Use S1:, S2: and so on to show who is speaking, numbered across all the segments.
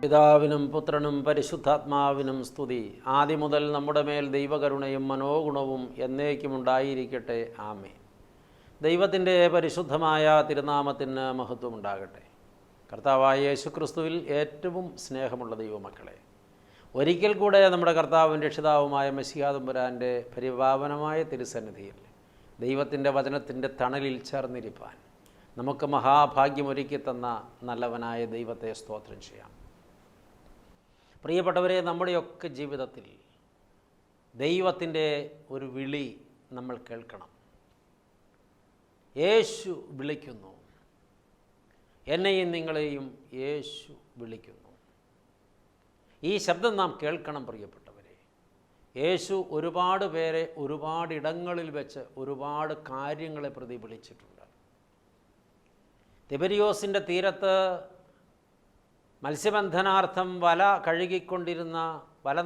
S1: പിതാവിനും പുത്രനും പരിശുദ്ധാത്മാവിനും സ്തുതി. ആദ്യം മുതൽ നമ്മുടെ മേൽ ദൈവകരുണയും മനോഗുണവും എന്നേക്കും ഉണ്ടായിരിക്കട്ടെ. ആമേൻ. ദൈവത്തിൻ്റെ പരിശുദ്ധമായ തിരുനാമത്തിന് മഹത്വമുണ്ടാകട്ടെ. കർത്താവായ യേശുക്രിസ്തുവിൽ ഏറ്റവും സ്നേഹമുള്ള ദൈവമക്കളെ, ഒരിക്കൽ കൂടെ നമ്മുടെ കർത്താവും രക്ഷിതാവുമായ മെസ്സിഹാ തമ്പുരാൻ്റെ പരിപാവനമായ തിരുസന്നിധിയിൽ ദൈവത്തിൻ്റെ വചനത്തിൻ്റെ തണലിൽ ചേർന്നിരിപ്പാൻ നമുക്ക് മഹാഭാഗ്യമൊരുക്കി തന്ന നല്ലവനായ ദൈവത്തെ സ്തോത്രം ചെയ്യാം. പ്രിയപ്പെട്ടവരെ, നമ്മുടെയൊക്കെ ജീവിതത്തിൽ ദൈവത്തിൻ്റെ ഒരു വിളി നമ്മൾ കേൾക്കണം. യേശു വിളിക്കുന്നു, എന്നെയും നിങ്ങളെയും യേശു വിളിക്കുന്നു. ഈ ശബ്ദം നാം കേൾക്കണം. പ്രിയപ്പെട്ടവരെ, യേശു ഒരുപാട് പേരെ ഒരുപാടിടങ്ങളിൽ വെച്ച് ഒരുപാട് കാര്യങ്ങളെ പ്രതി വിളിച്ചിട്ടുണ്ട്. തിബരിയോസിൻ്റെ തീരത്ത് മത്സ്യബന്ധനാർത്ഥം വല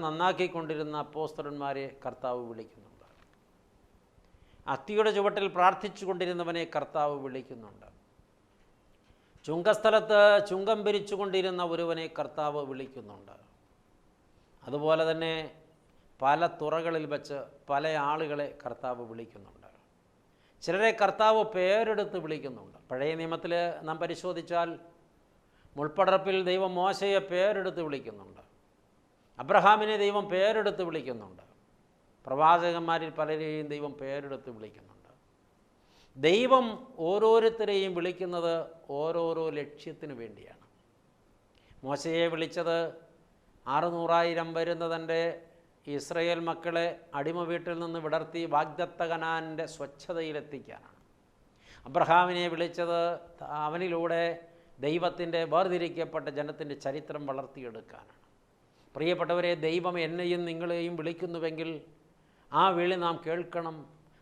S1: നന്നാക്കിക്കൊണ്ടിരുന്ന അപ്പോസ്തലന്മാരെ കർത്താവ് വിളിക്കുന്നുണ്ട്. അത്തിയുടെ ചുവട്ടിൽ പ്രാർത്ഥിച്ചു കൊണ്ടിരുന്നവനെ കർത്താവ് വിളിക്കുന്നുണ്ട്. ചുങ്കസ്ഥലത്ത് ചുങ്കം പിരിച്ചു കൊണ്ടിരുന്ന ഒരുവനെ കർത്താവ് വിളിക്കുന്നുണ്ട്. അതുപോലെ തന്നെ പല തുറകളിൽ വെച്ച് പല ആളുകളെ കർത്താവ് വിളിക്കുന്നുണ്ട്. ചിലരെ കർത്താവ് പേരെടുത്ത് വിളിക്കുന്നുണ്ട്. പഴയ നിയമത്തിൽ നാം പരിശോധിച്ചാൽ മുൾപ്പടർപ്പിൽ ദൈവം മോശയെ പേരെടുത്ത് വിളിക്കുന്നുണ്ട്. അബ്രഹാമിനെ ദൈവം പേരെടുത്ത് വിളിക്കുന്നുണ്ട്. പ്രവാചകന്മാരിൽ പലരെയും ദൈവം പേരെടുത്ത് വിളിക്കുന്നുണ്ട്. ദൈവം ഓരോരുത്തരെയും വിളിക്കുന്നത് ഓരോരോ ലക്ഷ്യത്തിന് വേണ്ടിയാണ്. മോശയെ വിളിച്ചത് 600,000 വരുന്ന തൻ്റെ ഇസ്രയേൽ മക്കളെ അടിമ വീട്ടിൽ നിന്ന് വിടർത്തി വാഗ്ദത്ത കനാനിൻ്റെ സ്വച്ഛതയിലെത്തിക്കാനാണ്. അബ്രഹാമിനെ വിളിച്ചത് അവനിലൂടെ ദൈവത്തിൻ്റെ വേർതിരിക്കപ്പെട്ട ജനത്തിൻ്റെ ചരിത്രം വളർത്തിയെടുക്കാനാണ്. പ്രിയപ്പെട്ടവരെ, ദൈവം എന്നെയും നിങ്ങളെയും വിളിക്കുന്നുവെങ്കിൽ ആ വിളി നാം കേൾക്കണം.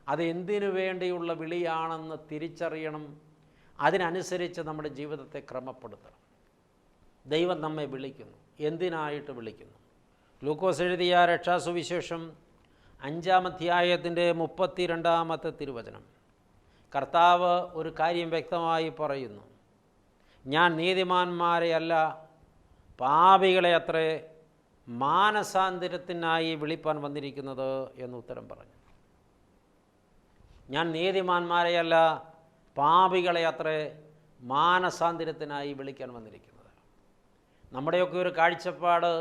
S1: അത് എന്തിനു വേണ്ടിയുള്ള വിളിയാണെന്ന് തിരിച്ചറിയണം. അതിനനുസരിച്ച് നമ്മുടെ ജീവിതത്തെ ക്രമപ്പെടുത്തണം. ദൈവം നമ്മെ വിളിക്കുന്നു. എന്തിനായിട്ട് വിളിക്കുന്നു? ലൂക്കോസ് എഴുതിയ രക്ഷാസുവിശേഷം 5-ാം അധ്യായത്തിൻ്റെ 32-ാമത്തെ തിരുവചനം കർത്താവ് ഒരു കാര്യം വ്യക്തമായി പറയുന്നു. ഞാൻ നീതിമാന്മാരെയല്ല പാപികളെ അത്രേ മാനസാന്തരത്തിനായി വിളിപ്പാൻ വന്നിരിക്കുന്നത് എന്ന് ഉത്തരം പറഞ്ഞു. ഞാൻ നീതിമാന്മാരെയല്ല പാപികളെ അത്രേ മാനസാന്തരത്തിനായി വിളിക്കാൻ വന്നിരിക്കുന്നത്. നമ്മുടെയൊക്കെ ഒരു കാഴ്ചപ്പാട്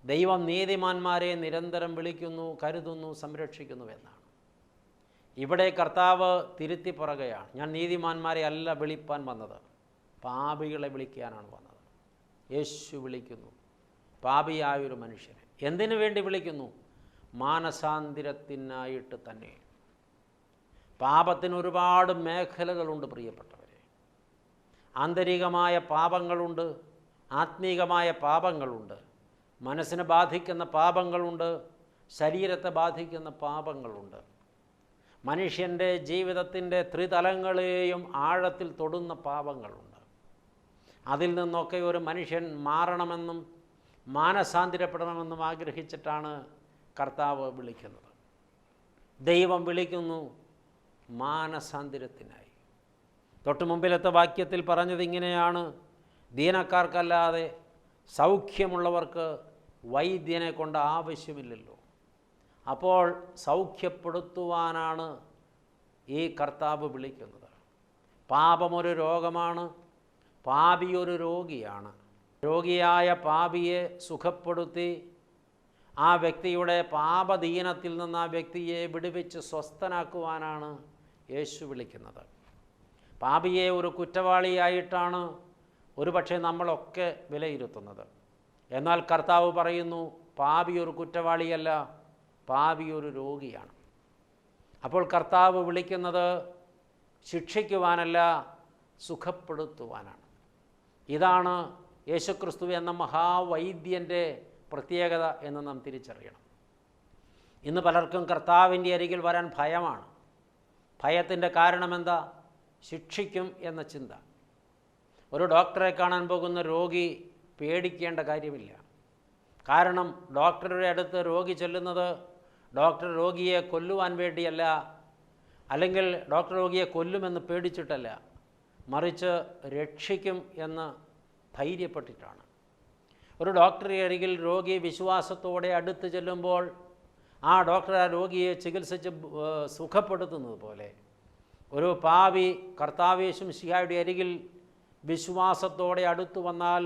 S1: ദൈവം നീതിമാന്മാരെ നിരന്തരം വിളിക്കുന്നു, കരുതുന്നു, സംരക്ഷിക്കുന്നു എന്നാണ്. ഇവിടെ കർത്താവ് തിരുത്തി പറയുകയാണ്. ഞാൻ നീതിമാന്മാരെ അല്ല വിളിപ്പാൻ വന്നത്, പാപികളെ വിളിക്കാനാണ് വന്നത്. യേശു വിളിക്കുന്നു പാപിയായൊരു മനുഷ്യനെ. എന്തിനു വേണ്ടി വിളിക്കുന്നു? മാനസാന്തരത്തിനായിട്ട് തന്നെ. പാപത്തിന് ഒരുപാട് മേഖലകളുണ്ട് പ്രിയപ്പെട്ടവരെ. ആന്തരികമായ പാപങ്ങളുണ്ട്, ആത്മീകമായ പാപങ്ങളുണ്ട്, മനസ്സിനെ ബാധിക്കുന്ന പാപങ്ങളുണ്ട്, ശരീരത്തെ ബാധിക്കുന്ന പാപങ്ങളുണ്ട്. മനുഷ്യൻ്റെ ജീവിതത്തിൻ്റെ ത്രിതലങ്ങളെയും ആഴത്തിൽ തൊടുന്ന പാപങ്ങളുണ്ട്. അതിൽ നിന്നൊക്കെ ഒരു മനുഷ്യൻ മാറണമെന്നും മാനസാന്തരപ്പെടണമെന്നും ആഗ്രഹിച്ചിട്ടാണ് കർത്താവ് വിളിക്കുന്നത്. ദൈവം വിളിക്കുന്നു മാനസാന്തരത്തിനായി. തൊട്ട് മുമ്പിലത്തെ വാക്യത്തിൽ പറഞ്ഞത് ഇങ്ങനെയാണ്: ദീനക്കാർക്കല്ലാതെ സൗഖ്യമുള്ളവർക്ക് വൈദ്യനെ കൊണ്ട് ആവശ്യമില്ലല്ലോ. അപ്പോൾ സൗഖ്യപ്പെടുത്തുവാനാണ് ഈ കർത്താവ് വിളിക്കുന്നത്. പാപമൊരു രോഗമാണ്, പാപിയൊരു രോഗിയാണ്. രോഗിയായ പാപിയെ സുഖപ്പെടുത്തി ആ വ്യക്തിയുടെ പാപദീനത്തിൽ നിന്ന് ആ വ്യക്തിയെ വിടുവിച്ച് സ്വസ്ഥനാക്കുവാനാണ് യേശു വിളിക്കുന്നത്. പാപിയെ ഒരു കുറ്റവാളിയായിട്ടാണ് ഒരുപക്ഷെ നമ്മളൊക്കെ വിലയിരുത്തുന്നത്. എന്നാൽ കർത്താവ് പറയുന്നു, പാപി ഒരു കുറ്റവാളിയല്ല, പാപി ഒരു രോഗിയാണ്. അപ്പോൾ കർത്താവ് വിളിക്കുന്നത് ശിക്ഷിക്കുവാനല്ല, സുഖപ്പെടുത്തുവാനാണ്. ഇതാണ് യേശുക്രിസ്തു എന്ന മഹാവൈദ്യൻ്റെ പ്രത്യേകത എന്ന് നാം തിരിച്ചറിയണം. ഇന്ന് പലർക്കും കർത്താവിൻ്റെ അരികിൽ വരാൻ ഭയമാണ്. ഭയത്തിൻ്റെ കാരണമെന്താ? ശിക്ഷിക്കും എന്ന ചിന്ത. ഒരു ഡോക്ടറെ കാണാൻ പോകുന്ന രോഗി പേടിക്കേണ്ട കാര്യമില്ല. കാരണം ഡോക്ടറുടെ അടുത്ത് രോഗി ചെല്ലുന്നത് ഡോക്ടർ രോഗിയെ കൊല്ലുവാൻ വേണ്ടിയല്ല, അല്ലെങ്കിൽ ഡോക്ടർ രോഗിയെ കൊല്ലുമെന്ന് പേടിച്ചിട്ടല്ല, മറിച്ച് രക്ഷിക്കും എന്ന് ധൈര്യപ്പെട്ടിട്ടാണ്. ഒരു ഡോക്ടറെ അരികിൽ രോഗി വിശ്വാസത്തോടെ അടുത്ത് ചെല്ലുമ്പോൾ ആ ഡോക്ടർ ആ രോഗിയെ ചികിത്സിച്ച് സുഖപ്പെടുത്തുന്നത് പോലെ ഒരു പാപി കർത്താവേശു മിശിഹായുടെ അരികിൽ വിശ്വാസത്തോടെ അടുത്തു വന്നാൽ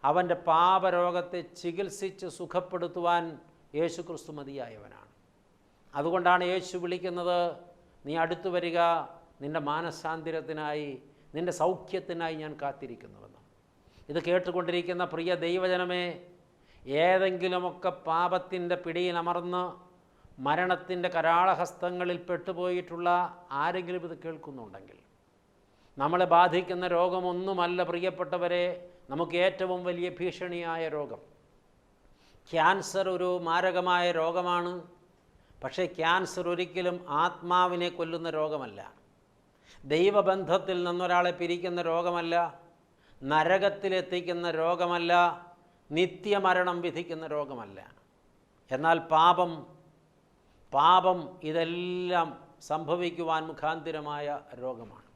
S1: അവൻ്റെ പാപരോഗത്തെ ചികിത്സിച്ച് സുഖപ്പെടുത്തുവാൻ യേശു ക്രിസ്തു മതിയായവനാണ്. അതുകൊണ്ടാണ് യേശു വിളിക്കുന്നത്, നീ അടുത്തു വരിക, നിൻ്റെ മാനസാന്തരത്തിനായി, നിൻ്റെ സൗഖ്യത്തിനായി ഞാൻ കാത്തിരിക്കുന്നുവെന്ന്. ഇത് കേട്ടുകൊണ്ടിരിക്കുന്ന പ്രിയ ദൈവജനമേ, ഏതെങ്കിലുമൊക്കെ പാപത്തിൻ്റെ പിടിയിലമർന്ന് മരണത്തിൻ്റെ കരാളഹസ്തങ്ങളിൽ പെട്ടുപോയിട്ടുള്ള ആരെങ്കിലും ഇത് കേൾക്കുന്നുണ്ടെങ്കിൽ, നമ്മളെ ബാധിക്കുന്ന രോഗമൊന്നുമല്ല പ്രിയപ്പെട്ടവരെ നമുക്ക് ഏറ്റവും വലിയ ഭീഷണിയായ രോഗം. ക്യാൻസർ ഒരു മാരകമായ രോഗമാണ്. പക്ഷേ ക്യാൻസർ ഒരിക്കലും ആത്മാവിനെ കൊല്ലുന്ന രോഗമല്ല, ദൈവബന്ധത്തിൽ നിന്നൊരാളെ പിരിക്കുന്ന രോഗമല്ല, നരകത്തിലെത്തിക്കുന്ന രോഗമല്ല, നിത്യമരണം വിധിക്കുന്ന രോഗമല്ല. എന്നാൽ പാപം ഇതെല്ലാം സംഭവിക്കുവാൻ മുഖാന്തിരമായ രോഗമാണ്.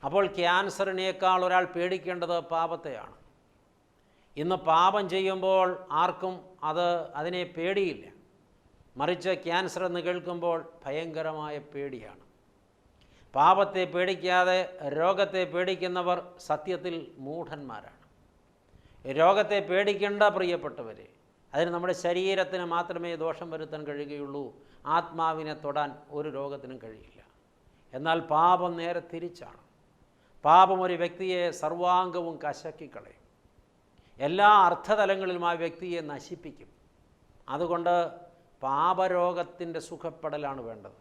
S1: അപ്പോൾ ക്യാൻസറിനേക്കാൾ ഒരാൾ പേടിക്കേണ്ടത് പാപത്തെയാണ്. ഇന്ന് പാപം ചെയ്യുമ്പോൾ ആർക്കും അതിനെ പേടിയില്ല. മറിച്ച് ക്യാൻസർ എന്ന് കേൾക്കുമ്പോൾ ഭയങ്കരമായ പേടിയാണ്. പാപത്തെ പേടിക്കാതെ രോഗത്തെ പേടിക്കുന്നവർ സത്യത്തിൽ മൂഢന്മാരാണ്. രോഗത്തെ പേടിക്കേണ്ട പ്രിയപ്പെട്ടവരെ, അതിന് നമ്മുടെ ശരീരത്തിന് മാത്രമേ ദോഷം വരുത്താൻ കഴിയുകയുള്ളൂ. ആത്മാവിനെ തൊടാൻ ഒരു രോഗത്തിനും കഴിയില്ല. എന്നാൽ പാപം നേരെ തിരിച്ചാണ്. പാപം ഒരു വ്യക്തിയെ സർവാംഗവും കശക്കിക്കളയും, എല്ലാ അർത്ഥതലങ്ങളിലും ആ വ്യക്തിയെ നശിപ്പിക്കും. അതുകൊണ്ട് പാപരോഗത്തിൻ്റെ സുഖപ്പെടലാണ് വേണ്ടത്.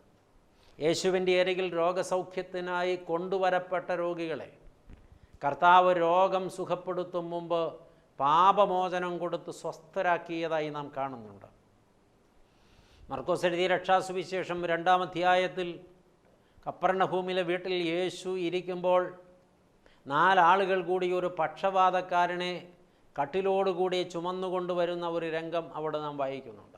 S1: യേശുവിൻ്റെ അരികിൽ രോഗസൗഖ്യത്തിനായി കൊണ്ടുവരപ്പെട്ട രോഗികളെ കർത്താവ് രോഗം സുഖപ്പെടുത്തും മുമ്പ് പാപമോചനം കൊടുത്ത് സ്വസ്ഥരാക്കിയതായി നാം കാണുന്നുണ്ട്. മർക്കോസ് എഴുതിയ രക്ഷാസുവിശേഷം 2-ാം അധ്യായത്തിൽ കപ്പർന്നഹൂമിലെ വീട്ടിൽ യേശു ഇരിക്കുമ്പോൾ 4 ആളുകൾ കൂടി ഒരു പക്ഷവാതക്കാരനെ കട്ടിലോടുകൂടി ചുമന്നുകൊണ്ടുവരുന്ന ഒരു രംഗം അവിടെ നാം വായിക്കുന്നുണ്ട്.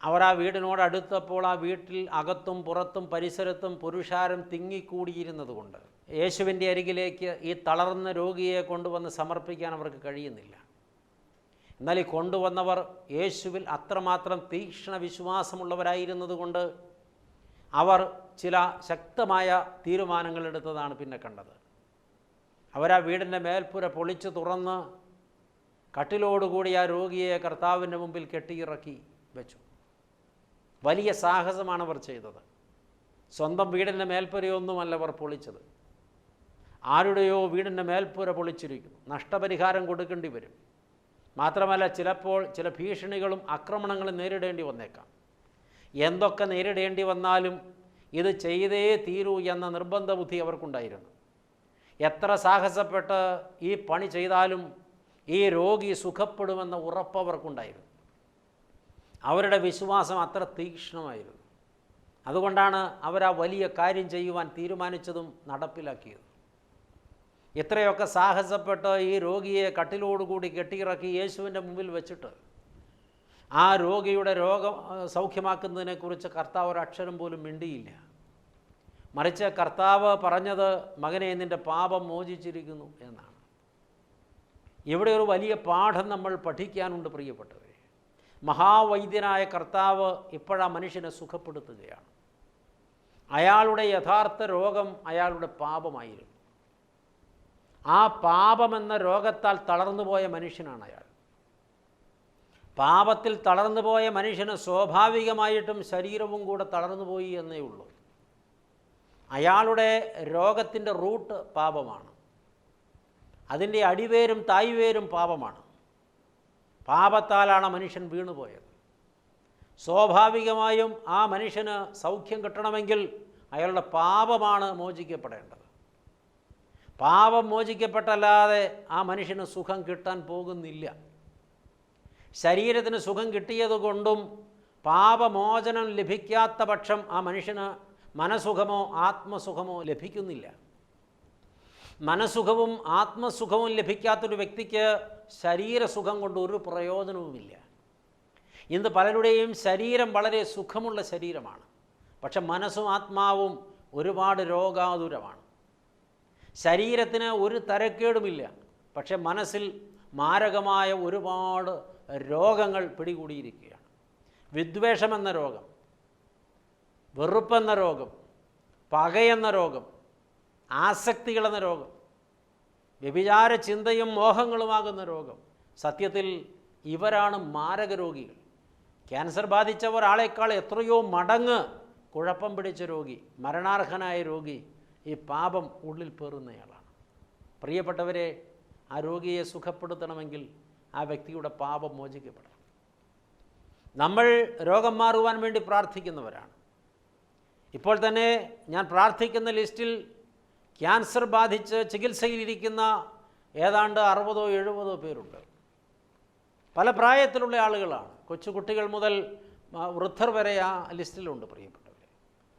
S1: അവർ ആ വീടിനോടടുത്തപ്പോൾ ആ വീട്ടിൽ അകത്തും പുറത്തും പരിസരത്തും പുരുഷാരം തിങ്ങിക്കൂടിയിരുന്നത് കൊണ്ട് യേശുവിൻ്റെ അരികിലേക്ക് ഈ തളർന്ന രോഗിയെ കൊണ്ടുവന്ന് സമർപ്പിക്കാൻ അവർക്ക് കഴിയുന്നില്ല. എന്നാൽ ഈ കൊണ്ടുവന്നവർ യേശുവിൽ അത്രമാത്രം തീക്ഷ്ണ വിശ്വാസമുള്ളവരായിരുന്നത് കൊണ്ട് അവർ ചില ശക്തമായ തീരുമാനങ്ങൾ എടുത്തതാണ് പിന്നെ കണ്ടത്. അവരാ വീടിൻ്റെ മേൽപ്പുര പൊളിച്ചു തുറന്ന് കട്ടിലോടുകൂടി ആ രോഗിയെ കർത്താവിൻ്റെ മുമ്പിൽ കെട്ടിയിറക്കി വെച്ചു. വലിയ സാഹസമാണ് അവർ ചെയ്തത്. സ്വന്തം വീടിൻ്റെ മേൽപ്പുരയൊന്നുമല്ല അവർ പൊളിച്ചത്, ആരുടെയോ വീടിൻ്റെ മേൽപ്പുര പൊളിച്ചിരിക്കുന്നു. നഷ്ടപരിഹാരം കൊടുക്കേണ്ടി വരും. മാത്രമല്ല, ചിലപ്പോൾ ചില ഭീഷണികളും ആക്രമണങ്ങളും നേരിടേണ്ടി വന്നേക്കാം. എന്തൊക്കെ നേരിടേണ്ടി വന്നാലും ഇത് ചെയ്തേ തീരൂ എന്ന നിർബന്ധ ബുദ്ധി അവർക്കുണ്ടായിരുന്നു. എത്ര സാഹസപ്പെട്ട് ഈ പണി ചെയ്താലും ഈ രോഗി സുഖപ്പെടുമെന്ന ഉറപ്പ് അവർക്കുണ്ടായിരുന്നു. അവരുടെ വിശ്വാസം അത്ര തീക്ഷ്ണമായിരുന്നു. അതുകൊണ്ടാണ് അവരാ വലിയ കാര്യം ചെയ്യുവാൻ തീരുമാനിച്ചതും നടപ്പിലാക്കിയത്. ഇത്രയൊക്കെ സാഹസപ്പെട്ട് ഈ രോഗിയെ കട്ടിലോടുകൂടി കെട്ടിയിറക്കി യേശുവിൻ്റെ മുമ്പിൽ വെച്ചിട്ട് ആ രോഗിയുടെ രോഗം സൗഖ്യമാക്കുന്നതിനെക്കുറിച്ച് കർത്താവ് ഒരക്ഷരം പോലും മിണ്ടിയില്ല. മറിച്ച് കർത്താവ് പറഞ്ഞത്, മകനെ, നിൻ്റെ പാപം മോചിച്ചിരിക്കുന്നു എന്നാണ്. ഇവിടെ ഒരു വലിയ പാഠം നമ്മൾ പഠിക്കാനുണ്ട് പ്രിയപ്പെട്ടവരെ. മഹാവൈദ്യനായ കർത്താവ് ഇപ്പോഴാ മനുഷ്യനെ സുഖപ്പെടുത്തുകയാണ്. അയാളുടെ യഥാർത്ഥ രോഗം അയാളുടെ പാപമായിരുന്നു. ആ പാപമെന്ന രോഗത്താൽ തളർന്നുപോയ മനുഷ്യനാണ് അയാൾ. പാപത്തിൽ തളർന്നുപോയ മനുഷ്യന് സ്വാഭാവികമായിട്ടും ശരീരവും കൂടെ തളർന്നുപോയി എന്നേ ഉള്ളൂ. അയാളുടെ രോഗത്തിൻ്റെ റൂട്ട് പാപമാണ്. അതിൻ്റെ അടിവേരും തായ്വേരും പാപമാണ്. പാപത്താലാണ് മനുഷ്യൻ വീണുപോയത്. സ്വാഭാവികമായും ആ മനുഷ്യന് സൗഖ്യം കിട്ടണമെങ്കിൽ അയാളുടെ പാപമാണ് മോചിക്കപ്പെടേണ്ടത്. പാപം മോചിക്കപ്പെട്ടല്ലാതെ ആ മനുഷ്യന് സുഖം കിട്ടാൻ പോകുന്നില്ല. ശരീരത്തിന് സുഖം കിട്ടിയതുകൊണ്ടും പാപമോചനം ലഭിക്കാത്ത പക്ഷം ആ മനുഷ്യന് മനസുഖമോ ആത്മസുഖമോ ലഭിക്കുന്നില്ല. മനസുഖവും ആത്മസുഖവും ലഭിക്കാത്തൊരു വ്യക്തിക്ക് ശരീരസുഖം കൊണ്ട് ഒരു പ്രയോജനവുമില്ല. ഇന്ന് പലരുടെയും ശരീരം വളരെ സുഖമുള്ള ശരീരമാണ്, പക്ഷെ മനസ്സും ആത്മാവും ഒരുപാട് രോഗാതുരമാണ്. ശരീരത്തിന് ഒരു തരക്കേടുമില്ല, പക്ഷെ മനസ്സിൽ മാരകമായ ഒരുപാട് രോഗങ്ങൾ പിടികൂടിയിരിക്കുകയാണ്. വിദ്വേഷമെന്ന രോഗം, വെറുപ്പെന്ന രോഗം, പകയെന്ന രോഗം, ആസക്തികളെന്ന രോഗം, വ്യഭിചാര ചിന്തയും മോഹങ്ങളുമാകുന്ന രോഗം. സത്യത്തിൽ ഇവരാണ് മാരക രോഗികൾ. ക്യാൻസർ ബാധിച്ച ഒരാളേക്കാൾ എത്രയോ മടങ്ങ് കുഴപ്പം പിടിച്ച രോഗി, മരണാർഹനായ രോഗി ഈ പാപം ഉള്ളിൽ പേറുന്നയാളാണ്. പ്രിയപ്പെട്ടവരെ, ആ രോഗിയെ സുഖപ്പെടുത്തണമെങ്കിൽ ആ വ്യക്തിയുടെ പാപം മോചിക്കപ്പെടണം. നമ്മൾ രോഗം മാറുവാൻ വേണ്ടി പ്രാർത്ഥിക്കുന്നവരാണ്. ഇപ്പോൾ തന്നെ ഞാൻ പ്രാർത്ഥിക്കുന്ന ലിസ്റ്റിൽ ക്യാൻസർ ബാധിച്ച് ചികിത്സയിലിരിക്കുന്ന ഏതാണ്ട് 60-70 പേരുണ്ട്. പല പ്രായത്തിലുള്ള ആളുകളാണ്. കൊച്ചുകുട്ടികൾ മുതൽ വൃദ്ധർ വരെ ആ ലിസ്റ്റിലുണ്ട്. പ്രിയപ്പെട്ടവരെ,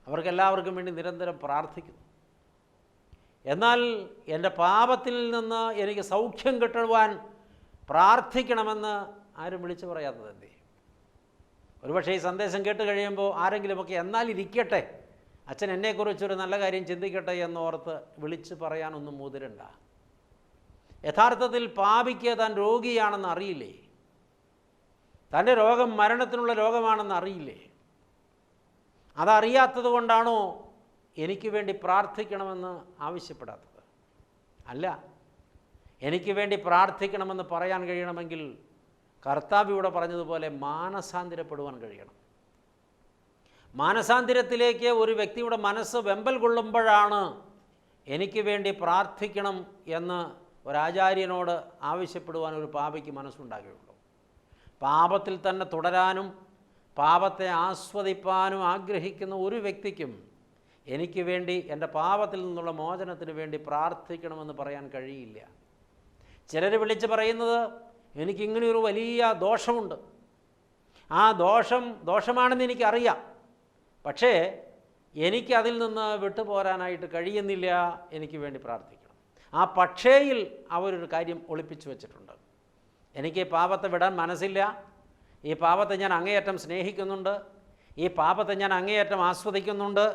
S1: അവർക്കെല്ലാവർക്കും വേണ്ടി നിരന്തരം പ്രാർത്ഥിക്കുന്നു. എന്നാൽ എൻ്റെ പാപത്തിൽ നിന്ന് എനിക്ക് സൗഖ്യം കിട്ടുവാൻ പ്രാർത്ഥിക്കണമെന്ന് ആരും വിളിച്ചു പറയാത്തത് എന്തേ? ഒരുപക്ഷെ ഈ സന്ദേശം കേട്ട് കഴിയുമ്പോൾ ആരെങ്കിലുമൊക്കെ എന്നാൽ ഇരിക്കട്ടെ, അച്ഛൻ എന്നെക്കുറിച്ചൊരു നല്ല കാര്യം ചിന്തിക്കട്ടെ എന്നോർത്ത് വിളിച്ചു പറയാനൊന്നും മുതിരണ്ട. യഥാർത്ഥത്തിൽ പാപിക്ക് താൻ രോഗിയാണെന്ന് അറിയില്ലേ? തൻ്റെ രോഗം മരണത്തിനുള്ള രോഗമാണെന്ന് അറിയില്ലേ? അതറിയാത്തത് കൊണ്ടാണോ എനിക്ക് വേണ്ടി പ്രാർത്ഥിക്കണമെന്ന് ആവശ്യപ്പെടാത്തത്? അല്ല, എനിക്ക് വേണ്ടി പ്രാർത്ഥിക്കണമെന്ന് പറയാൻ കഴിയണമെങ്കിൽ കർത്താവ് ഇവിടെ പറഞ്ഞതുപോലെ മാനസാന്തരപ്പെടുവാൻ കഴിയണം. മാനസാന്തരത്തിലേക്ക് ഒരു വ്യക്തിയുടെ മനസ്സ് വെമ്പൽ കൊള്ളുമ്പോഴാണ് എനിക്ക് വേണ്ടി പ്രാർത്ഥിക്കണം എന്ന് ഒരാചാര്യനോട് ആവശ്യപ്പെടുവാൻ ഒരു പാപിക്ക് മനസ്സുണ്ടാകുകയുള്ളൂ. പാപത്തിൽ തന്നെ തുടരാനും പാപത്തെ ആസ്വദിപ്പാനും ആഗ്രഹിക്കുന്ന ഒരു വ്യക്തിക്കും എനിക്ക് വേണ്ടി എൻ്റെ പാപത്തിൽ നിന്നുള്ള മോചനത്തിന് വേണ്ടി പ്രാർത്ഥിക്കണമെന്ന് പറയാൻ കഴിയില്ല. ചിലർ വിളിച്ച് പറയുന്നത്, എനിക്കിങ്ങനെയൊരു വലിയ ദോഷമുണ്ട്, ആ ദോഷമാണെന്ന് എനിക്കറിയാം, പക്ഷേ എനിക്കതിൽ നിന്ന് വിട്ടുപോരാനായിട്ട് കഴിയുന്നില്ല, എനിക്ക് വേണ്ടി പ്രാർത്ഥിക്കണം. ആ പക്ഷേയിൽ അവരൊരു കാര്യം ഒളിപ്പിച്ചു വച്ചിട്ടുണ്ട്. എനിക്ക് ഈ പാപത്തെ വിടാൻ മനസ്സില്ല, ഈ പാപത്തെ ഞാൻ അങ്ങേയറ്റം സ്നേഹിക്കുന്നുണ്ട്, ഈ പാപത്തെ ഞാൻ അങ്ങേയറ്റം ആസ്വദിക്കുന്നുണ്ട്,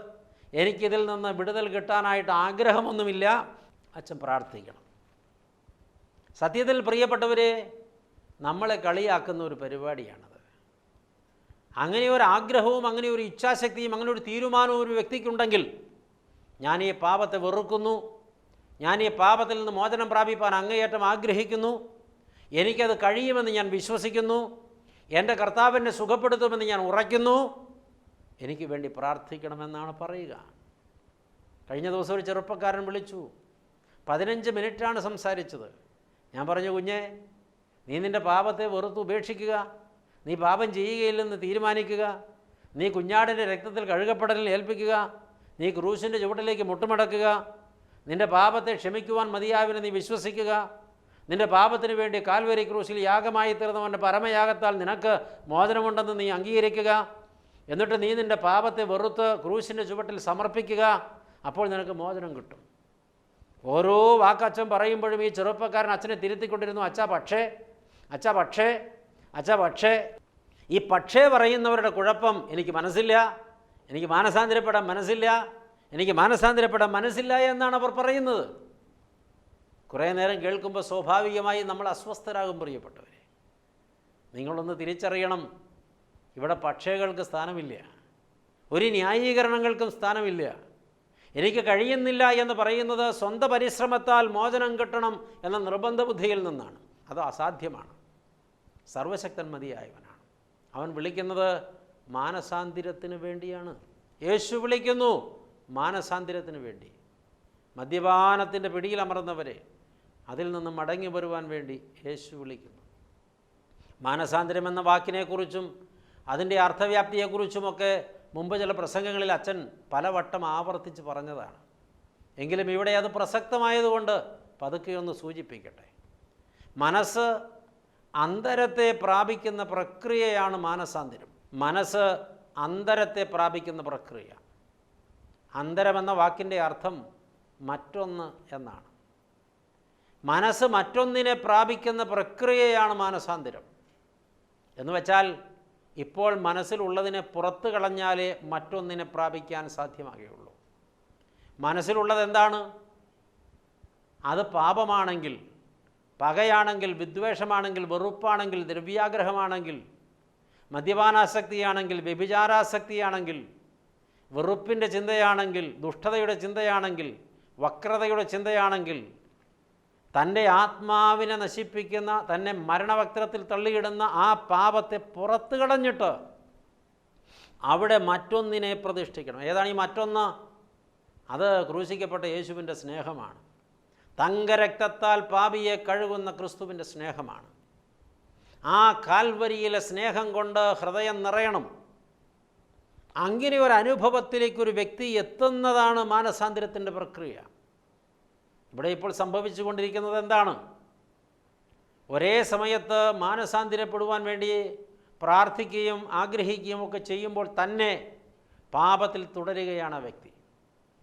S1: എനിക്കിതിൽ നിന്ന് വിടുതൽ കിട്ടാനായിട്ട് ആഗ്രഹമൊന്നുമില്ല, അച്ഛൻ പ്രാർത്ഥിക്കണം. സത്യത്തിൽ പ്രിയപ്പെട്ടവരെ, നമ്മളെ കളിയാക്കുന്ന ഒരു പരിപാടിയാണത്. അങ്ങനെ ഒരു ആഗ്രഹവും അങ്ങനെ ഒരു ഇച്ഛാശക്തിയും അങ്ങനെ ഒരു തീരുമാനവും ഒരു വ്യക്തിക്കുണ്ടെങ്കിൽ, ഞാൻ ഈ പാപത്തെ വെറുക്കുന്നു, ഞാൻ ഈ പാപത്തിൽ നിന്ന് മോചനം പ്രാപിപ്പാൻ അങ്ങേയറ്റം ആഗ്രഹിക്കുന്നു, എനിക്കത് കഴിയുമെന്ന് ഞാൻ വിശ്വസിക്കുന്നു, എൻ്റെ കർത്താവിനെ സുഖപ്പെടുത്തുമെന്ന് ഞാൻ ഉറയ്ക്കുന്നു, എനിക്ക് വേണ്ടി പ്രാർത്ഥിക്കണമെന്നാണ് പറയുക. കഴിഞ്ഞ ദിവസം ഒരു ചെറുപ്പക്കാരൻ വിളിച്ചു, 15 മിനിറ്റാണ് സംസാരിച്ചത്. ഞാൻ പറഞ്ഞു, കുഞ്ഞേ, നീ നിൻ്റെ പാപത്തെ വെറുത്ത് ഉപേക്ഷിക്കുക, നീ പാപം ചെയ്യുകയില്ലെന്ന് തീരുമാനിക്കുക, നീ കുഞ്ഞാടിൻ്റെ രക്തത്തിൽ കഴുകപ്പെടലിൽ ഏൽപ്പിക്കുക, നീ ക്രൂശിൻ്റെ ചുവട്ടിലേക്ക് മുട്ടുമടക്കുക, നിൻ്റെ പാപത്തെ ക്ഷമിക്കുവാൻ മതിയാവിനെ നീ വിശ്വസിക്കുക, നിൻ്റെ പാപത്തിന് വേണ്ടി കാൽവരി ക്രൂശിൽ യാഗമായി തീർന്നവൻ്റെ പരമയാഗത്താൽ നിനക്ക് മോചനമുണ്ടെന്ന് നീ അംഗീകരിക്കുക, എന്നിട്ട് നീ നിൻ്റെ പാപത്തെ വെറുത്ത് ക്രൂശിൻ്റെ ചുവട്ടിൽ സമർപ്പിക്കുക, അപ്പോൾ നിനക്ക് മോചനം കിട്ടും. ഓരോ വാക്കച്ഛൻ പറയുമ്പോഴും ഈ ചെറുപ്പക്കാരൻ അച്ഛനെ തിരുത്തിക്കൊണ്ടിരുന്നു. അച്ഛാ പക്ഷേ, അച്ഛാ പക്ഷേ, അച്ഛാ പക്ഷേ. ഈ പക്ഷേ പറയുന്നവരുടെ കുഴപ്പം, എനിക്ക് മനസ്സില്ല, എനിക്ക് മാനസാന്തരപ്പെടാൻ മനസ്സില്ല, എനിക്ക് മാനസാന്തരപ്പെടാൻ മനസ്സില്ല എന്നാണ് അവർ പറയുന്നത്. കുറേ നേരം കേൾക്കുമ്പോൾ സ്വാഭാവികമായി നമ്മൾ അസ്വസ്ഥരാകും. പ്രിയപ്പെട്ടവരെ, നിങ്ങളൊന്ന് തിരിച്ചറിയണം, ഇവിടെ പക്ഷേകൾക്ക് സ്ഥാനമില്ല, ഒരു ന്യായീകരണങ്ങൾക്കും സ്ഥാനമില്ല. എനിക്ക് കഴിയുന്നില്ല എന്ന് പറയുന്നത് സ്വന്തം പരിശ്രമത്താൽ മോചനം കിട്ടണം എന്ന നിർബന്ധ ബുദ്ധിയിൽ നിന്നാണ്. അത് അസാധ്യമാണ്. സർവശക്തൻ മതിയായവനാണ്. അവൻ വിളിക്കുന്നത് മാനസാന്തരത്തിന് വേണ്ടിയാണ്. യേശു വിളിക്കുന്നു മാനസാന്തരത്തിന് വേണ്ടി. മദ്യപാനത്തിൻ്റെ പിടിയിലമർന്നവരെ അതിൽ നിന്ന് മടങ്ങി വരുവാൻ വേണ്ടി യേശു വിളിക്കുന്നു. മാനസാന്തരം എന്ന വാക്കിനെക്കുറിച്ചും അതിൻ്റെ അർത്ഥവ്യാപ്തിയെക്കുറിച്ചുമൊക്കെ മുമ്പ് ചില പ്രസംഗങ്ങളിൽ അച്ഛൻ പലവട്ടം ആവർത്തിച്ച് പറഞ്ഞതാണ്. എങ്കിലും ഇവിടെ അത് പ്രസക്തമായതുകൊണ്ട് പതുക്കെ ഒന്ന് സൂചിപ്പിക്കട്ടെ. മനസ്സ് അന്തരത്തെ പ്രാപിക്കുന്ന പ്രക്രിയയാണ് മാനസാന്തരം. മനസ്സ് അന്തരത്തെ പ്രാപിക്കുന്ന പ്രക്രിയ. അന്തരമെന്ന വാക്കിൻ്റെ അർത്ഥം മറ്റൊന്ന് എന്നാണ്. മനസ്സ് മറ്റൊന്നിനെ പ്രാപിക്കുന്ന പ്രക്രിയയാണ് മാനസാന്തരം. എന്ന് വെച്ചാൽ, ഇപ്പോൾ മനസ്സിലുള്ളതിനെ പുറത്തു കളഞ്ഞാലേ മറ്റൊന്നിനെ പ്രാപിക്കാൻ സാധ്യമാകുകയുള്ളൂ. മനസ്സിലുള്ളത് എന്താണ്? അത് പാപമാണെങ്കിൽ പകയാണെങ്കിൽ, വിദ്വേഷമാണെങ്കിൽ, വെറുപ്പാണെങ്കിൽ, ദ്രവ്യാഗ്രഹമാണെങ്കിൽ, മദ്യപാനാസക്തിയാണെങ്കിൽ, വ്യഭിചാരാസക്തിയാണെങ്കിൽ, വെറുപ്പിൻ്റെ ചിന്തയാണെങ്കിൽ, ദുഷ്ടതയുടെ ചിന്തയാണെങ്കിൽ, വക്രതയുടെ ചിന്തയാണെങ്കിൽ, തൻ്റെ ആത്മാവിനെ നശിപ്പിക്കുന്ന, തന്നെ മരണവക്രത്തിൽ തള്ളിയിടുന്ന ആ പാപത്തെ പുറത്തു കളഞ്ഞിട്ട് അവിടെ മറ്റൊന്നിനെ പ്രതിഷ്ഠിക്കണം. ഏതാണ് ഈ മറ്റൊന്ന്? അത് ക്രൂശിക്കപ്പെട്ട യേശുവിൻ്റെ സ്നേഹമാണ്. തങ്കരക്തത്താൽ പാപിയെ കഴുകുന്ന ക്രിസ്തുവിൻ്റെ സ്നേഹമാണ്. ആ കാൽവരിയിലെ സ്നേഹം കൊണ്ട് ഹൃദയം നിറയണം. അങ്ങനെ ഒരു അനുഭവത്തിലേക്കൊരു വ്യക്തി എത്തുന്നതാണ് മാനസാന്തരത്തിൻ്റെ പ്രക്രിയ. ഇവിടെ ഇപ്പോൾ സംഭവിച്ചു കൊണ്ടിരിക്കുന്നത് എന്താണ്? ഒരേ സമയത്ത് മാനസാന്തരപ്പെടുവാൻ വേണ്ടി പ്രാർത്ഥിക്കുകയും ആഗ്രഹിക്കുകയും ഒക്കെ ചെയ്യുമ്പോൾ തന്നെ പാപത്തിൽ തുടരുകയാണ് ആ വ്യക്തി.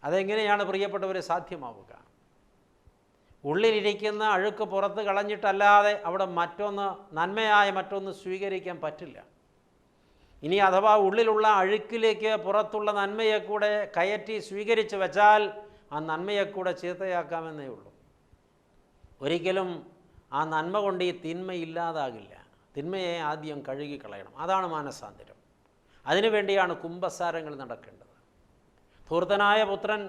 S1: അതെങ്ങനെയാണ് പ്രിയപ്പെട്ടവരെ സാധ്യമാവുക? ഉള്ളിലിരിക്കുന്ന അഴുക്ക് പുറത്ത് കളഞ്ഞിട്ടല്ലാതെ അവിടെ മറ്റൊന്ന്, നന്മയായ മറ്റൊന്ന് സ്വീകരിക്കാൻ പറ്റില്ല. ഇനി അഥവാ ഉള്ളിലുള്ള അഴുക്കിലേക്ക് പുറത്തുള്ള നന്മയെ കൂടെ കയറ്റി സ്വീകരിച്ച് വെച്ചാൽ ആ നന്മയെ കൂടെ ചീത്തയാക്കാമെന്നേ ഉള്ളൂ. ഒരിക്കലും ആ നന്മ കൊണ്ട് ഈ തിന്മ ഇല്ലാതാകില്ല. തിന്മയെ ആദ്യം കഴുകിക്കളയണം. അതാണ് മാനസാന്തരം. അതിനുവേണ്ടിയാണ് കുമ്പസാരങ്ങൾ നടക്കേണ്ടത്. ധൂർത്തനായ പുത്രൻ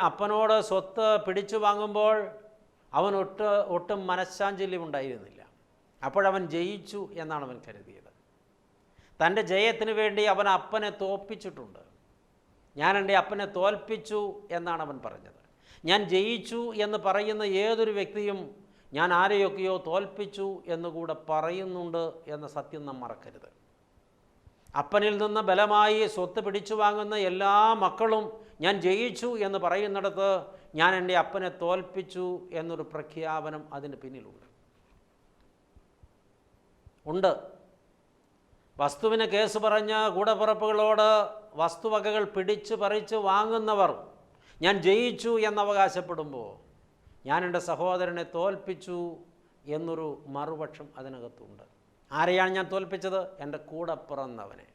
S1: അപ്പനോട് സ്വത്ത് പിടിച്ചു വാങ്ങുമ്പോൾ അവൻ ഒട്ടും മനഃശാഞ്ചല്യം ഉണ്ടായിരുന്നില്ല. അപ്പോഴവൻ ജയിച്ചു എന്നാണ് അവൻ കരുതിയത്. തൻ്റെ ജയത്തിന് വേണ്ടി അവൻ അപ്പനെ തോൽപ്പിച്ചിട്ടുണ്ട്. ഞാൻ എൻ്റെ അപ്പനെ തോൽപ്പിച്ചു എന്നാണ് അവൻ പറഞ്ഞത്. ഞാൻ ജയിച്ചു എന്ന് പറയുന്ന ഏതൊരു വ്യക്തിയും ഞാൻ ആരെയൊക്കെയോ തോൽപ്പിച്ചു എന്നുകൂടെ പറയുന്നുണ്ട് എന്ന സത്യം നാം മറക്കരുത്. അപ്പനിൽ നിന്ന് ബലമായി സ്വത്ത് പിടിച്ചു വാങ്ങുന്ന എല്ലാ മക്കളും ഞാൻ ജയിച്ചു എന്ന് പറയുന്നിടത്ത് ഞാൻ എൻ്റെ അപ്പനെ തോൽപ്പിച്ചു എന്നൊരു പ്രഖ്യാപനം അതിന് പിന്നിലുണ്ട്. വസ്തുവിന് കേസ് പറഞ്ഞ് കൂടപ്പിറപ്പുകളോട് വസ്തുവകകൾ പിടിച്ച് പറിച്ച് വാങ്ങുന്നവർ ഞാൻ ജയിച്ചു എന്നവകാശപ്പെടുമ്പോൾ ഞാൻ എൻ്റെ സഹോദരനെ തോൽപ്പിച്ചു എന്നൊരു മറുപക്ഷം അതിനകത്തുണ്ട്. ആരെയാണ് ഞാൻ തോൽപ്പിച്ചത്? എൻ്റെ കൂടെ പിറന്നവനെ.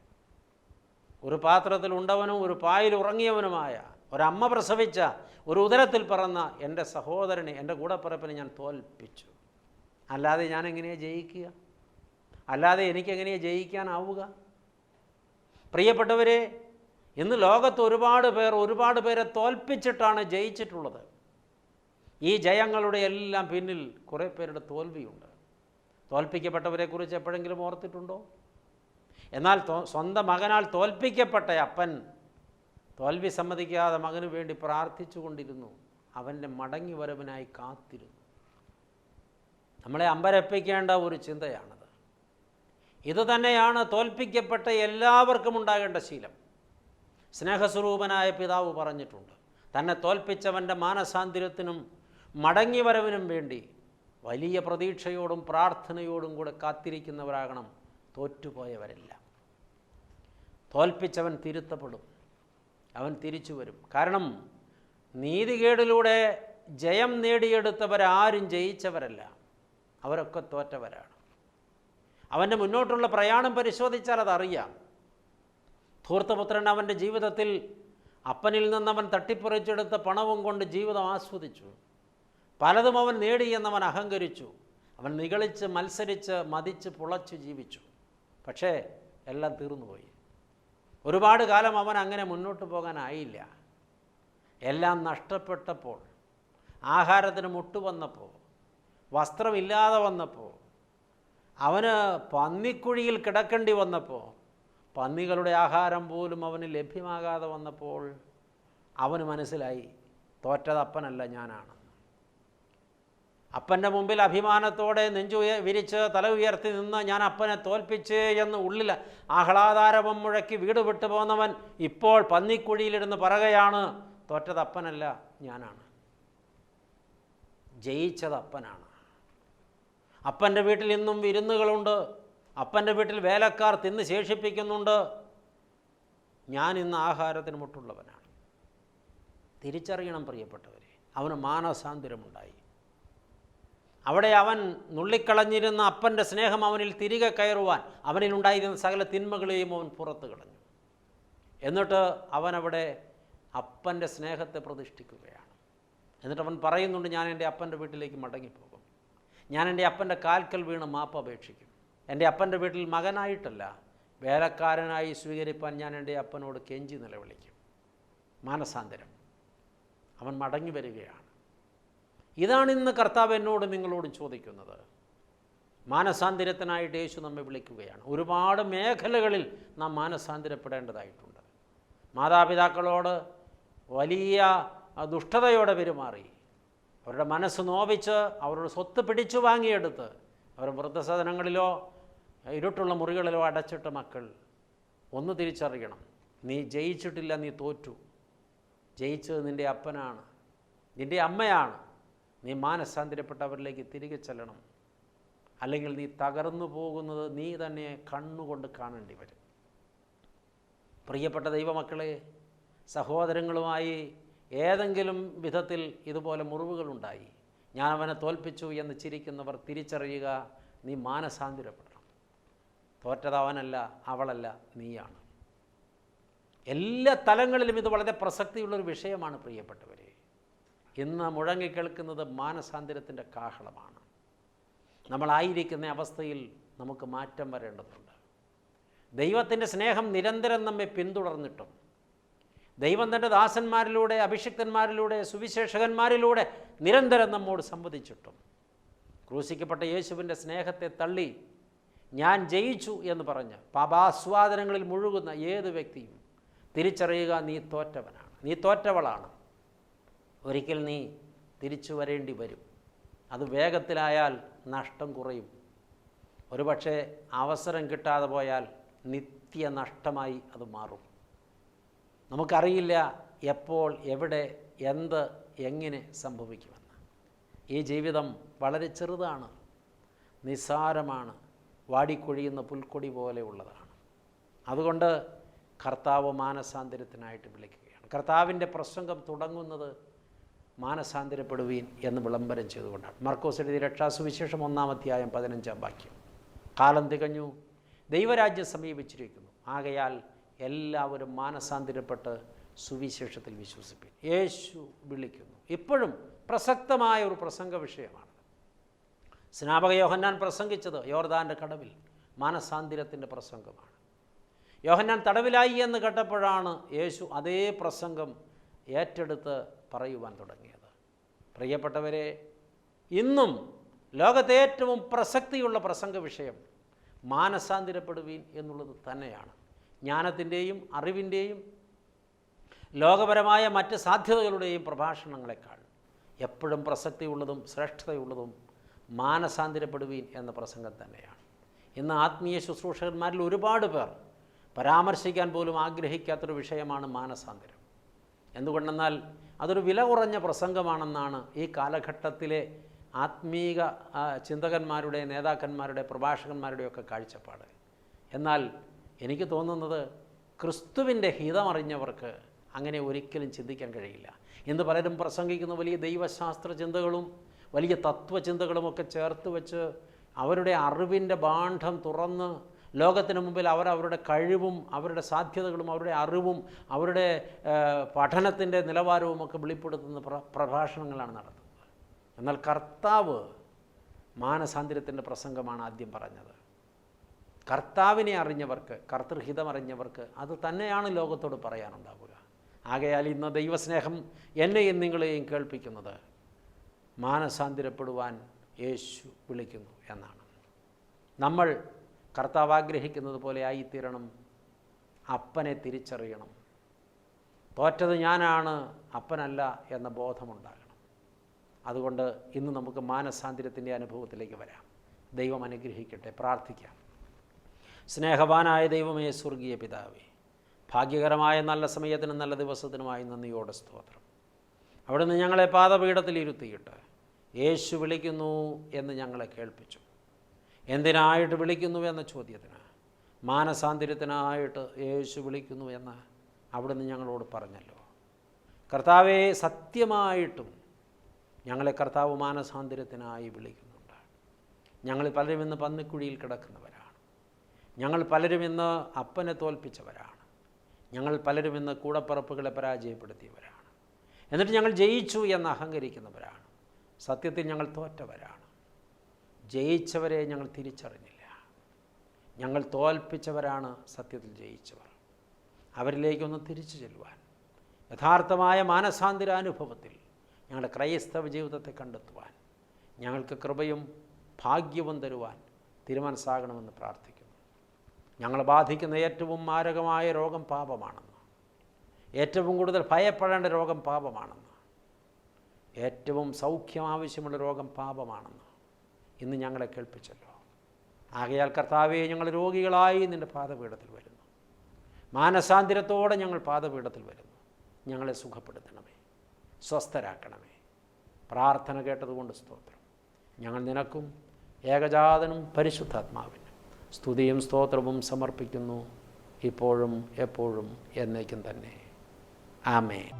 S1: ഒരു പാത്രത്തിൽ ഉണ്ടവനും ഒരു പായിൽ ഉറങ്ങിയവനുമായ, ഒരമ്മ പ്രസവിച്ച, ഒരു ഉദരത്തിൽ പിറന്ന എൻ്റെ സഹോദരനെ, എൻ്റെ കൂടപ്പിറപ്പിനെ ഞാൻ തോൽപ്പിച്ചു. അല്ലാതെ ഞാൻ എങ്ങനെയാണ് ജയിക്കുക? അല്ലാതെ എനിക്കെങ്ങനെയാണ് ജയിക്കാനാവുക? പ്രിയപ്പെട്ടവരെ, ഇന്ന് ലോകത്ത് ഒരുപാട് പേരെ തോൽപ്പിച്ചിട്ടാണ് ജയിച്ചിട്ടുള്ളത്. ഈ ജയങ്ങളുടെ എല്ലാം പിന്നിൽ കുറേ പേരുടെ തോൽവിയുണ്ട്. തോൽപ്പിക്കപ്പെട്ടവരെക്കുറിച്ച് എപ്പോഴെങ്കിലും ഓർത്തിട്ടുണ്ടോ? എന്നാൽ സ്വന്തം മകനാൽ തോൽപ്പിക്കപ്പെട്ട അപ്പൻ തോൽവി സമ്മതിക്കാതെ മകന് വേണ്ടി പ്രാർത്ഥിച്ചു കൊണ്ടിരുന്നു. അവൻ്റെ മടങ്ങി വരവിനായി കാത്തിരുന്നു. നമ്മളെ അമ്പരപ്പിക്കേണ്ട ഒരു ചിന്തയാണത്. ഇതുതന്നെയാണ് തോൽപ്പിക്കപ്പെട്ട എല്ലാവർക്കും ഉണ്ടാകേണ്ട ശീലം. സ്നേഹസ്വരൂപനായ പിതാവ് പറഞ്ഞിട്ടുണ്ട്, തന്നെ തോൽപ്പിച്ചവൻ്റെ മാനസാന്തരത്തിനും മടങ്ങിവരവിനും വേണ്ടി വലിയ പ്രതീക്ഷയോടും പ്രാർത്ഥനയോടും കൂടെ കാത്തിരിക്കുന്നവരാകണം തോറ്റുപോയവരെല്ലാം. തോൽപ്പിച്ചവൻ തിരുത്തപ്പെടും, അവൻ തിരിച്ചു വരും. കാരണം നീതികേടിലൂടെ ജയം നേടിയെടുത്തവരാരും ജയിച്ചവരല്ല, അവരൊക്കെ തോറ്റവരാണ്. അവൻ്റെ മുന്നോട്ടുള്ള പ്രയാണം പരിശോധിച്ചാൽ അതറിയാം. ധൂർത്തപുത്രൻ അവൻ്റെ ജീവിതത്തിൽ അപ്പനിൽ നിന്നവൻ തട്ടിപ്പറിച്ചെടുത്ത പണവും കൊണ്ട് ജീവിതം ആസ്വദിച്ചു. പലതും അവൻ നേടിയെന്നവൻ അഹങ്കരിച്ചു. അവൻ നിഗളിച്ച് മത്സരിച്ച് മതിച്ച് പുളച്ചു ജീവിച്ചു. പക്ഷേ എല്ലാം തീർന്നുപോയി. ഒരുപാട് കാലം അവൻ അങ്ങനെ മുന്നോട്ട് പോകാനായില്ല. എല്ലാം നഷ്ടപ്പെട്ടപ്പോൾ, ആഹാരത്തിന് മുട്ടുവന്നപ്പോൾ, വസ്ത്രമില്ലാതെ വന്നപ്പോൾ, അവന് പന്നിക്കുഴിയിൽ കിടക്കേണ്ടി വന്നപ്പോൾ, പന്നികളുടെ ആഹാരം പോലും അവന് ലഭ്യമാകാതെ വന്നപ്പോൾ അവന് മനസ്സിലായി തോറ്റത് അപ്പനല്ല, ഞാനാണ്. അപ്പൻ്റെ മുമ്പിൽ അഭിമാനത്തോടെ നെഞ്ചു വിരിച്ച് തല ഉയർത്തി നിന്ന് ഞാൻ അപ്പനെ തോൽപ്പിച്ച് എന്ന് ഉള്ളിൽ ആഹ്ലാദാരവം മുഴക്കി വീട് വിട്ടു പോന്നവൻ ഇപ്പോൾ പന്നിക്കുഴിയിലിരുന്ന് പറയുകയാണ്, തോറ്റത് അപ്പനല്ല, ഞാനാണ്. ജയിച്ചത് അപ്പനാണ്. അപ്പൻ്റെ വീട്ടിൽ ഇന്നും വിരുന്നുകളുണ്ട്. അപ്പൻ്റെ വീട്ടിൽ വേലക്കാർ തിന്ന് ശേഷിപ്പിക്കുന്നുണ്ട്. ഞാൻ ഇന്ന് ആഹാരത്തിന് മുട്ടുള്ളവനാണ്. തിരിച്ചറിയണം പ്രിയപ്പെട്ടവരെ, അവന് മാനസാന്തരമുണ്ടായി. അവിടെ അവൻ നുള്ളിക്കളഞ്ഞിരുന്ന അപ്പൻ്റെ സ്നേഹം അവനിൽ തിരികെ കയറുവാൻ അവനിലുണ്ടായിരുന്ന സകല തിന്മകളെയും അവൻ പുറത്തു കളഞ്ഞു. എന്നിട്ട് അവനവിടെ അപ്പൻ്റെ സ്നേഹത്തെ പ്രതിഷ്ഠിക്കുകയാണ്. എന്നിട്ട് അവൻ പറയുന്നുണ്ട്, ഞാൻ എൻ്റെ അപ്പൻ്റെ വീട്ടിലേക്ക് മടങ്ങിപ്പോകും. ഞാൻ എൻ്റെ അപ്പൻ്റെ കാൽക്കൽ വീണ് മാപ്പ് അപേക്ഷിക്കും. എൻ്റെ അപ്പൻ്റെ വീട്ടിൽ മകനായിട്ടല്ല, വേലക്കാരനായി സ്വീകരിപ്പാൻ ഞാൻ എൻ്റെ അപ്പനോട് കെഞ്ചി നിലവിളിക്കും. മാനസാന്തരം. അവൻ മടങ്ങി വരികയാണ്. ഇതാണ് ഇന്ന് കർത്താവ് എന്നോട് നിങ്ങളോട് ചോദിക്കുന്നത്. മാനസാന്തരത്തിനായിട്ട് യേശു നമ്മെ വിളിക്കുകയാണ്. ഒരുപാട് മേഖലകളിൽ നാം മാനസാന്തരപ്പെടേണ്ടതായിട്ടുണ്ട്. മാതാപിതാക്കളോട് വലിയ ദുഷ്ടതയോടെ പെരുമാറി, അവരുടെ മനസ്സ് നോവിച്ച്, അവരുടെ സ്വത്ത് പിടിച്ചു വാങ്ങിയെടുത്ത്, അവർ വൃദ്ധസദനങ്ങളിലോ ഇരുട്ടുള്ള മുറികളിലോ അടച്ചിട്ട മക്കൾ ഒന്ന് തിരിച്ചറിയണം, നീ ജയിച്ചിട്ടില്ല, നീ തോറ്റു. ജയിച്ചത് നിൻ്റെ അപ്പനാണ്, നിൻ്റെ അമ്മയാണ്. നീ മാനസാന്തരപ്പെട്ടവരിലേക്ക് തിരികെ ചെല്ലണം. അല്ലെങ്കിൽ നീ തകർന്നു പോകുന്നത് നീ തന്നെ കണ്ണുകൊണ്ട് കാണേണ്ടി വരും. പ്രിയപ്പെട്ട ദൈവമക്കളെ, സഹോദരങ്ങളുമായി ഏതെങ്കിലും വിധത്തിൽ ഇതുപോലെ മുറിവുകളുണ്ടായി, ഞാൻ അവനെ തോൽപ്പിച്ചു എന്ന് ചിരിക്കുന്നവർ തിരിച്ചറിയുക, നീ മാനസാന്തരപ്പെടണം. തോറ്റത് അവനല്ല, അവളല്ല, നീയാണ്. എല്ലാ തലങ്ങളിലും ഇത് വളരെ പ്രസക്തിയുള്ളൊരു വിഷയമാണ് പ്രിയപ്പെട്ടവരെ. ഇന്ന് മുഴങ്ങിക്കേൾക്കുന്നത് മാനസാന്തരത്തിൻ്റെ കാഹളമാണ്. നമ്മളായിരിക്കുന്ന അവസ്ഥയിൽ നമുക്ക് മാറ്റം വരേണ്ടതുണ്ട്. ദൈവത്തിൻ്റെ സ്നേഹം നിരന്തരം നമ്മെ പിന്തുടർന്നിട്ടും, ദൈവം തൻ്റെ ദാസന്മാരിലൂടെ, അഭിഷിക്തന്മാരിലൂടെ, സുവിശേഷകന്മാരിലൂടെ നിരന്തരം നമ്മോട് സംവദിച്ചിട്ടും, ക്രൂശിക്കപ്പെട്ട യേശുവിൻ്റെ സ്നേഹത്തെ തള്ളി ഞാൻ ജയിച്ചു എന്ന് പറഞ്ഞ് പാപാസ്വാദനങ്ങളിൽ മുഴുകുന്ന ഏത് വ്യക്തിയും തിരിച്ചറിയുക, നീ തോറ്റവനാണ്, നീ തോറ്റവളാണ്. ഒരിക്കൽ നീ തിരിച്ചു വരേണ്ടി വരും. അത് വേഗത്തിലായാൽ നഷ്ടം കുറയും. ഒരുപക്ഷെ അവസരം കിട്ടാതെ പോയാൽ നിത്യനഷ്ടമായി അത് മാറും. നമുക്കറിയില്ല എപ്പോൾ, എവിടെ, എന്ത്, എങ്ങനെ സംഭവിക്കുമെന്ന്. ഈ ജീവിതം വളരെ ചെറുതാണ്, നിസ്സാരമാണ്, വാടിക്കൊഴിയുന്ന പുൽക്കൊടി പോലെ ഉള്ളതാണ്. അതുകൊണ്ട് കർത്താവ് മാനസാന്തരത്തിനായിട്ട് വിളിക്കുകയാണ്. കർത്താവിൻ്റെ പ്രസംഗം തുടങ്ങുന്നത് മാനസാന്തരപ്പെടുവീൻ എന്ന് വിളംബരം ചെയ്തുകൊണ്ടാണ്. മർക്കോസ് എഴുതിയ രക്ഷാസുവിശേഷം 1-ാം അധ്യായം 15-ാം വാക്യം. കാലം തികഞ്ഞു, ദൈവരാജ്യം സമീപിച്ചിരിക്കുന്നു, ആകയാൽ എല്ലാവരും മാനസാന്തരപ്പെട്ട് സുവിശേഷത്തിൽ വിശ്വസിപ്പിൻ. യേശു വിളിക്കുന്നു. ഇപ്പോഴും പ്രസക്തമായ ഒരു പ്രസംഗ വിഷയമാണ്. സ്നാപക യോഹന്നാൻ പ്രസംഗിച്ചത് യോർദാൻ്റെ കടവിൽ മാനസാന്തരത്തിൻ്റെ പ്രസംഗമാണ്. യോഹന്നാൻ തടവിലായി എന്ന് കേട്ടപ്പോഴാണ് യേശു അതേ പ്രസംഗം ഏറ്റെടുത്ത് പറയുവാൻ തുടങ്ങിയത്. പ്രിയപ്പെട്ടവരെ, ഇന്നും ലോകത്തെ ഏറ്റവും പ്രസക്തിയുള്ള പ്രസംഗ വിഷയം മാനസാന്തരപ്പെടുവീൻ എന്നുള്ളത് തന്നെയാണ്. ജ്ഞാനത്തിൻ്റെയും അറിവിൻ്റെയും ലോകപരമായ മറ്റ് സാധ്യതകളുടെയും പ്രഭാഷണങ്ങളെക്കാൾ എപ്പോഴും പ്രസക്തിയുള്ളതും ശ്രേഷ്ഠതയുള്ളതും മാനസാന്തരപ്പെടുവീൻ എന്ന പ്രസംഗം തന്നെയാണ്. ഇന്ന് ആത്മീയ ശുശ്രൂഷകന്മാരിൽ ഒരുപാട് പേർ പരാമർശിക്കാൻ പോലും ആഗ്രഹിക്കാത്തൊരു വിഷയമാണ് മാനസാന്തരം. എന്തുകൊണ്ടെന്നാൽ അതൊരു വില കുറഞ്ഞ പ്രസംഗമാണെന്നാണ് ഈ കാലഘട്ടത്തിലെ ആത്മീക ചിന്തകന്മാരുടെ, നേതാക്കന്മാരുടെ, പ്രഭാഷകന്മാരുടെയൊക്കെ കാഴ്ചപ്പാട്. എന്നാൽ എനിക്ക് തോന്നുന്നത് ക്രിസ്തുവിൻ്റെ ഹിതമറിഞ്ഞവർക്ക് അങ്ങനെ ഒരിക്കലും ചിന്തിക്കാൻ കഴിയില്ല. ഇന്ന് പലരും പ്രസംഗിക്കുന്ന വലിയ ദൈവശാസ്ത്ര ചിന്തകളും വലിയ തത്വചിന്തകളുമൊക്കെ ചേർത്ത് വെച്ച് അവരുടെ അറിവിൻ്റെ ഭാണ്ഡം തുറന്ന് ലോകത്തിന് മുമ്പിൽ അവരവരുടെ കഴിവും അവരുടെ സാധ്യതകളും അവരുടെ അറിവും അവരുടെ പഠനത്തിൻ്റെ നിലവാരവും ഒക്കെ വെളിപ്പെടുത്തുന്ന പ്രഭാഷണങ്ങളാണ് നടത്തുന്നത്. എന്നാൽ കർത്താവ് മാനസാന്തരത്തിൻ്റെ പ്രസംഗമാണ് ആദ്യം പറഞ്ഞത്. കർത്താവിനെ അറിഞ്ഞവർക്ക്, കർത്തൃഹിതമറിഞ്ഞവർക്ക് അത് തന്നെയാണ് ലോകത്തോട് പറയാനുണ്ടാവുക. ആകയാൽ ഇന്ന് ദൈവസ്നേഹം എന്നെയും നിങ്ങളെയും കേൾപ്പിക്കുന്നത് മാനസാന്തരപ്പെടുവാൻ യേശു വിളിക്കുന്നു എന്നാണ്. നമ്മൾ കർത്താവ് ആഗ്രഹിക്കുന്നത് പോലെ ആയിത്തീരണം. അപ്പനെ തിരിച്ചറിയണം. തോറ്റത് ഞാനാണ്, അപ്പനല്ല എന്ന ബോധമുണ്ടാകണം. അതുകൊണ്ട് ഇന്ന് നമുക്ക് മാനസാന്തരത്തിൻ്റെ അനുഭവത്തിലേക്ക് വരാം. ദൈവം അനുഗ്രഹിക്കട്ടെ. പ്രാർത്ഥിക്കാം. സ്നേഹവാനായ ദൈവമേ, സ്വർഗീയ പിതാവേ, ഭാഗ്യകരമായ നല്ല സമയത്തിനും നല്ല ദിവസത്തിനുമായി നന്ദിയോടെ സ്തോത്രം. അവിടുന്ന് ഞങ്ങളെ പാദപീഠത്തിൽ ഇരുത്തിയിട്ട് യേശു വിളിക്കുന്നു എന്ന് ഞങ്ങളെ കേൾപ്പിച്ചു. എന്തിനായിട്ട് വിളിക്കുന്നു എന്ന ചോദ്യത്തിന് മാനസാന്തരത്തിനായിട്ട് യേശു വിളിക്കുന്നു എന്ന് അവിടുന്ന് ഞങ്ങളോട് പറഞ്ഞല്ലോ. കർത്താവെ, സത്യമായിട്ടും ഞങ്ങളെ കർത്താവ് മാനസാന്തരത്തിനായി വിളിക്കുന്നുണ്ട്. ഞങ്ങൾ പലരും ഇന്ന് പന്നിക്കുഴിയിൽ കിടക്കുന്നവരാണ്. ഞങ്ങൾ പലരും ഇന്ന് അപ്പനെ തോൽപ്പിച്ചവരാണ്. ഞങ്ങൾ പലരും ഇന്ന് കൂടപ്പിറപ്പുകളെ പരാജയപ്പെടുത്തിയവരാണ്. എന്നിട്ട് ഞങ്ങൾ ജയിച്ചു എന്ന് അഹങ്കരിക്കുന്നവരാണ്. സത്യത്തിൽ ഞങ്ങൾ തോറ്റവരാണ്. ജയിച്ചവരെ ഞങ്ങൾ തിരിച്ചറിഞ്ഞില്ല. ഞങ്ങൾ തോൽപ്പിച്ചവരാണ് സത്യത്തിൽ ജയിച്ചവർ. അവരിലേക്കൊന്ന് തിരിച്ചു ചെല്ലുവാൻ, യഥാർത്ഥമായ മാനസാന്തരാനുഭവത്തിൽ ഞങ്ങളുടെ ക്രൈസ്തവ ജീവിതത്തെ കണ്ടെത്തുവാൻ ഞങ്ങൾക്ക് കൃപയും ഭാഗ്യവും തരുവാൻ തിരുമനസ്സാകണമെന്ന് പ്രാർത്ഥിക്കുന്നു. ഞങ്ങളെ ബാധിക്കുന്ന ഏറ്റവും മാരകമായ രോഗം പാപമാണെന്ന്, ഏറ്റവും കൂടുതൽ ഭയപ്പെടേണ്ട രോഗം പാപമാണെന്ന്, ഏറ്റവും സൗഖ്യം ആവശ്യമുള്ള രോഗം പാപമാണെന്ന് ഇന്ന് ഞങ്ങളെ കേൾപ്പിച്ചല്ലോ. ആകയാൽ കർത്താവേ, ഞങ്ങൾ രോഗികളായി നിൻ്റെ പാദപീഠത്തിൽ വരുന്നു. മാനസാന്തരത്തോടെ ഞങ്ങൾ പാദപീഠത്തിൽ വരുന്നു. ഞങ്ങളെ സുഖപ്പെടുത്തണമേ, സ്വസ്ഥരാക്കണമേ. പ്രാർത്ഥന കേട്ടതുകൊണ്ട് സ്തോത്രം. ഞങ്ങൾ നിനക്കും ഏകജാതനും പരിശുദ്ധാത്മാവിനും സ്തുതിയും സ്തോത്രവും സമർപ്പിക്കുന്നു, ഇപ്പോഴും എപ്പോഴും എന്നേക്കും തന്നെ. ആമേൻ.